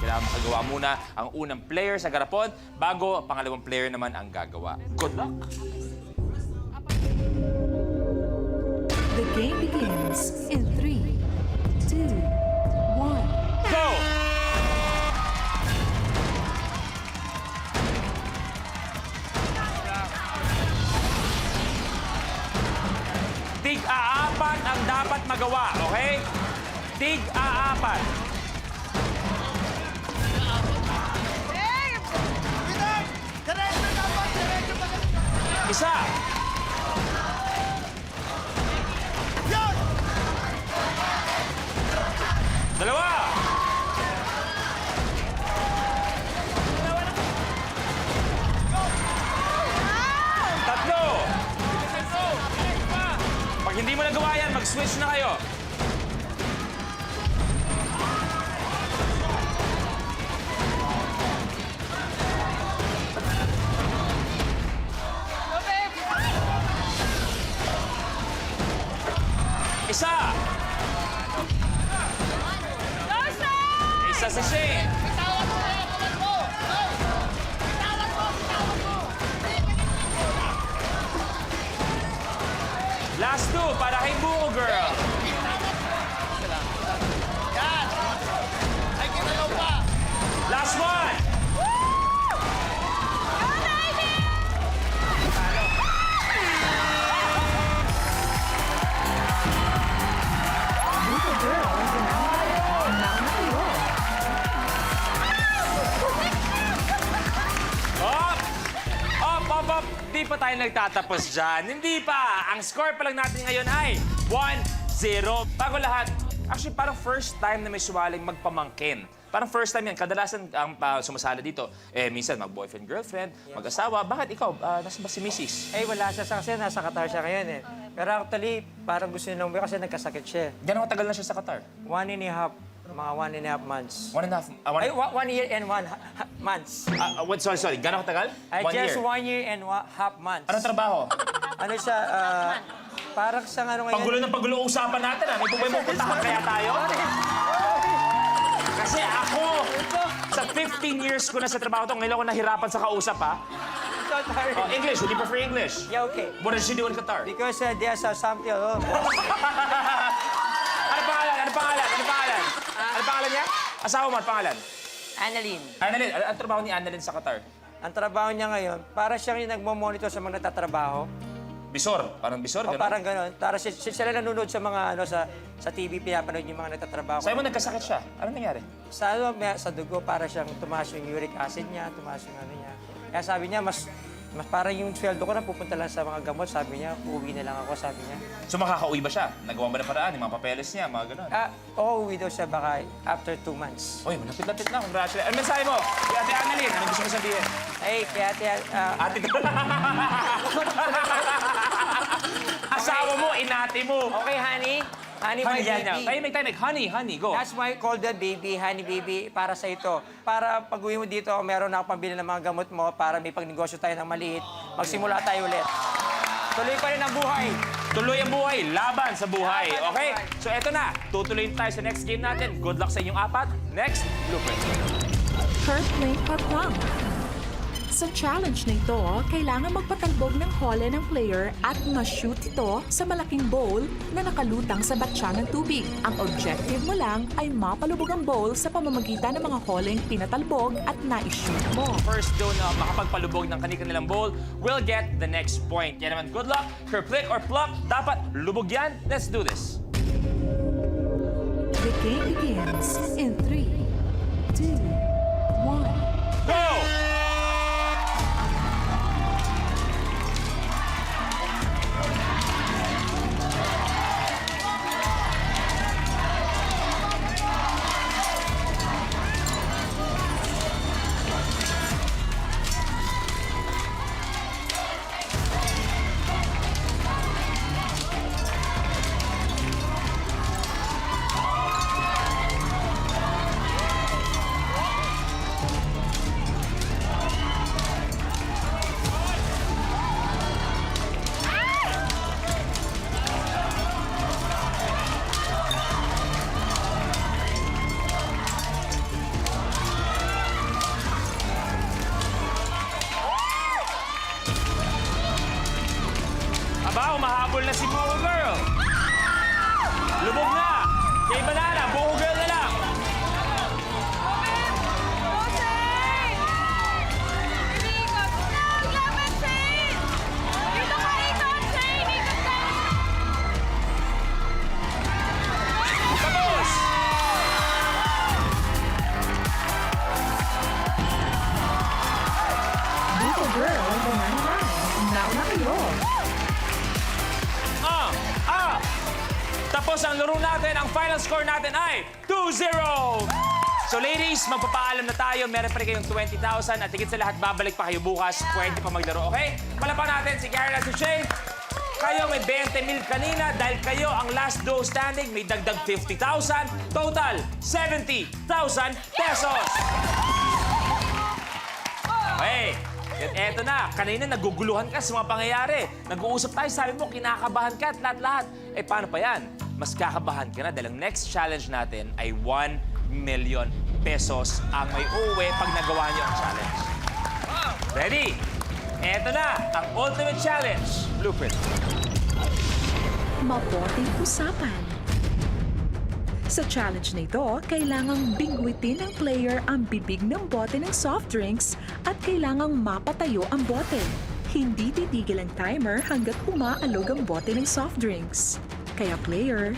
Kailangan makagawa muna ang unang player sa garapon bago ang pangalawang player naman ang gagawa. Good luck! The game begins in 3, 2, 1. Go! Tig-aapat ang dapat magawa, okay? Tig-aapat. Isa. Dalawa. Tatlo. Pag hindi mo nagawa yan, mag-switch na kayo. Isa. Isa si Shane. Last two para kay Buko Girl. Last one. Buko Girl ang nanalo. Up! Up! Di pa tayo nagtatapos dyan. Hindi pa. Ang score pa lang natin ngayon ay 1-0. Bago lahat, actually parang first time na may sumaling magpamangkin. Parang first time yan. Kadalasan ang sumasala dito, minsan mag-boyfriend, girlfriend, mag-asawa. Bakit ikaw? Nasa ba si Mrs.? Eh, wala siya kasi nasa Qatar siya ngayon eh. Pero actually, parang gusto niya umuwi kasi nagkasakit siya. Gano'ng katagal na siya sa Qatar? 1.5 months. 1.5 Ay, 1 year and 1 months. Sorry. Gano'ng katagal? Ay, 1 just year. 1 year and 1/2 months. Anong trabaho? Ano siya, parang sa ano ngayon. Pagulo ng pagulo usapan natin, ha? May pupuntahan kaya tayo? Kasi ako, sa 15 years ko na sa trabaho to, ngayon ako nahirapan sa kausap, ha? So tired. Oh, English, would you prefer English? Yeah, okay. What does she do in Qatar? Because there's something, Ano pangalan? Ano pangalan niya? Asawa mo, ano pangalan? Annalyn. Annalyn. Ano trabaho ni Annalyn sa Qatar? Ang trabaho niya ngayon, para siyang yung nagmo-monitor sa mga nagtatrabaho. Bisor. Parang bisor, O gano'n? parang gano'n. Para sila nanonood sa mga, sa TV, pinapanood yung mga nagtatrabaho. Sa'yo mo nagkasakit siya. Ano nangyari? Sa dugo, para siyang tumaas yung uric acid niya, tumaas yung ano niya. Kaya sabi niya, mas parang yung sweldo ko na pupunta lang sa mga gamot. Sabi niya, uuwi na lang ako, sabi niya. So makakauwi ba siya? Nagawa ba na paraan? Yung mga papeles niya, mga gano'n? Uuwi daw siya baka after 2 months. Uy, malapit-lapit na. Congratulations. Ano mensahe mo? Kay Ate Annalyn, anong gusto mo sabihin? Ay, kaya Ate ko. Asawa mo, inate mo. okay, honey. Honey, my baby. Tahimik. Honey, go. That's why I called the baby, honey baby, para sa ito. Para pag uwi mo dito, meron na akong pambili ng mga gamot mo para may pagnegosyo tayo ng maliit. Magsimula tayo ulit. Tuloy pa rin ang buhay. Tuloy ang buhay, laban sa buhay. Laban sa Okay? buhay. So eto na, tutuloy tayo sa next game natin. Good luck sa inyong apat. Next, blueprint. Kirkland Patwang. Sa challenge na ito, kailangan magpatalbog ng hole ng player at ma-shoot ito sa malaking bowl na nakalutang sa batya ng tubig. Ang objective mo lang ay mapalubog ang bowl sa pamamagitan ng mga holeng pinatalbog at na-shoot mo. First doon na makapagpalubog ng kanilang bowl will get the next point. Yan naman, good luck. Kerplick or pluck, dapat lubog yan. Let's do this. The game begins in 3, 2, 1. Go! Aba, umahabol na si Buho Girl. Lubog na. Kay Banana, Buho Girl na lang. Tapos. Dito girl, bumanay. Nauna kayo. Tapos ang laro natin, ang final score natin ay 2-0. So ladies, magpapaalam na tayo. Meron pa rin kayong 20,000 at higit sa lahat, babalik pa kayo bukas. Pwede pa maglaro, okay? Palapan natin si Karen at si Shane. Kayo may 20,000 kanina dahil kayo ang last duo standing. May dagdag 50,000. Total, 70,000 pesos. Okay. At eto na, kanina naguguluhan ka sa mga pangyayari. Nag-uusap tayo, sabi mo, kinakabahan ka at lahat-lahat. Eh, paano pa yan? Mas kakabahan ka na dahil ang next challenge natin ay 1 million pesos ang may uwi pag nagawa niyo ang challenge. Ready? Eto na, ang ultimate challenge. Blueprint. Mabuting usapan. Sa challenge na ito, kailangang bingwitin ng player ang bibig ng bote ng soft drinks at kailangang mapatayo ang bote. Hindi titigil ang timer hanggat umaalog ang bote ng soft drinks. Kaya player,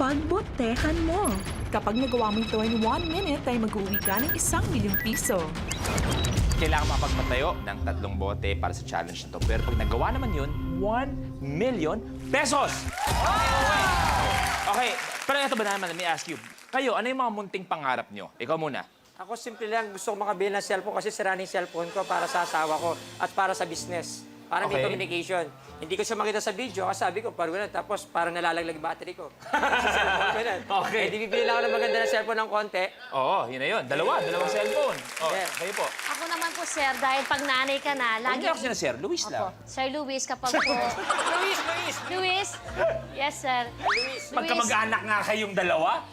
pagbotehan mo. Kapag nagawa mo ito in 1 minute, ay mag-uwi ka ng 1 milyong piso. Kailangan mapagpatayo ng 3 bote para sa challenge na to. Pero pag nagawa naman yun, 1 million pesos! Okay, pero ito ba naman, let me ask you. Kayo, ano yung mga munting pangarap nyo? Ikaw muna. Ako simple lang, gusto ko makabili ng cellphone kasi sira na yung cellphone ko para sa asawa ko at para sa business. Para may Okay. communication. Hindi ko siya makita sa video kasi sabi ko, parang ganun. Tapos parang nalalaglag yung battery ko. Sa cellphone ko yan. Okay. Eh, di bibili lang ako ng maganda na cellphone ng konti. Oo, yun na yun. Dalawang cellphone. Oh, Yeah. kayo po. Ako naman po, sir, dahil pag nanay ka na, Huwag lagi... niyo ako sinasir, Luis Opo. lang. Sir Luis, kapag po... Luis! Luis? Yes, sir. Luis! Magkamag-anak nga kayong dalawa.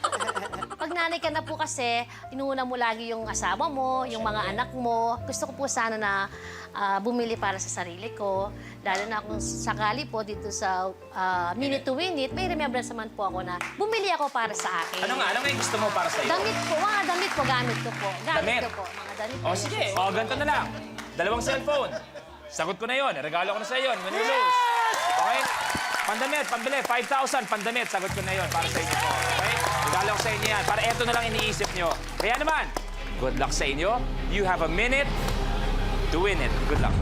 Pag nanay ka na po kasi, inuuna mo lagi yung asawa mo, yung mga anak mo. Gusto ko po sana na bumili para sa sarili ko. Lalo na kung sakali po dito sa Minute to Win It, may remembrance naman po ako na bumili ako para sa akin. Ano nga yung gusto mo para sa'yo? Damit po, mga damit po, gamit ko po. Damit? Gamit ko po, mga damit po. O sige, o ganito na lang. 2 cellphone. Sagot ko na yon. Regalo ko na sa iyo. Win or lose. Okay? Pandamit, pambili. 5,000, pandamit. Sagot ko na yon para sa inyo po. Okay? Regalo ko sa inyo yan. Para eto na lang iniisip nyo. Kaya naman, good luck sa inyo. You have a minute to win it. Good luck.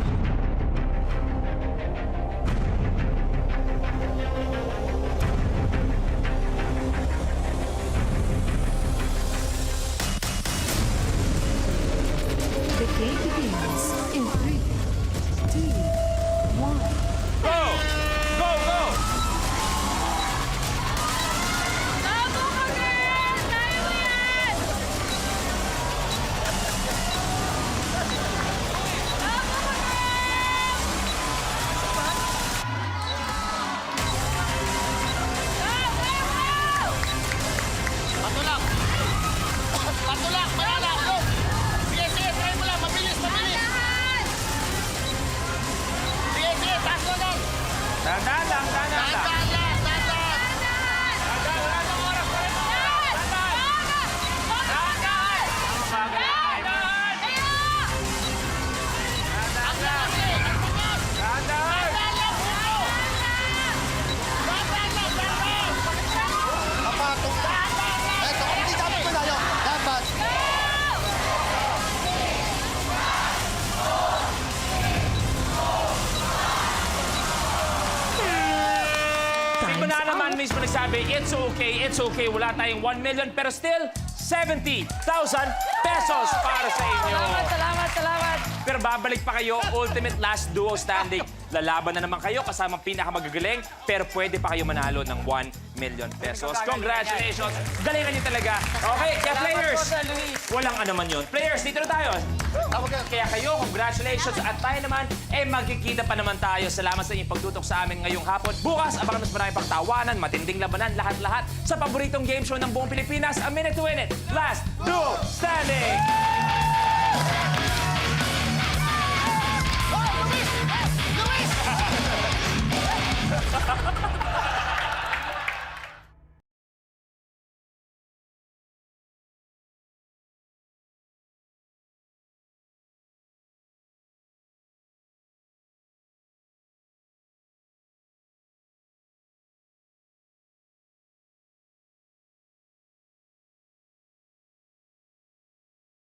The game begins in 3, 2, 1. Go! Go, go! Patulak! Patulak! Malala! Go! Sige, sige! Try mo lang! Mabilis! Mabilis! Sige, sige! Taas mo lang! Dahan lang, dahan lang. Tandaan lang! Tandaan! Dahan, wala nang oras. Ang laki! Ang bukas! Dahan, dahan. Tandaan lang! Puno! Tandaan lang! Tandaan! Papatong. Tandaan lang! Eto, hindi dapat malayo. Dapat. Si Time's Banana Man out. mismo nagsabi, it's okay, wala tayong 1 million, pero still, 70,000 pesos para sa inyo. Salamat! Pero babalik pa kayo, ultimate last duo standing. Lalaban na naman kayo kasama pinakamagagaling, pero pwede pa kayo manalo ng 1 million pesos. Congratulations! Galingan niyo talaga. Okay, kaya players, po, Sir Luis. walang ano man yun. Players, dito na tayo. Kaya kayo, congratulations. At tayo naman, magkikita pa naman tayo. Salamat sa inyong pagtutok sa amin ngayong hapon. Bukas, abangan mas maraming pagtawanan, matinding labanan, lahat-lahat sa paboritong game show ng buong Pilipinas, A Minute to Win It. Last Duo Standing!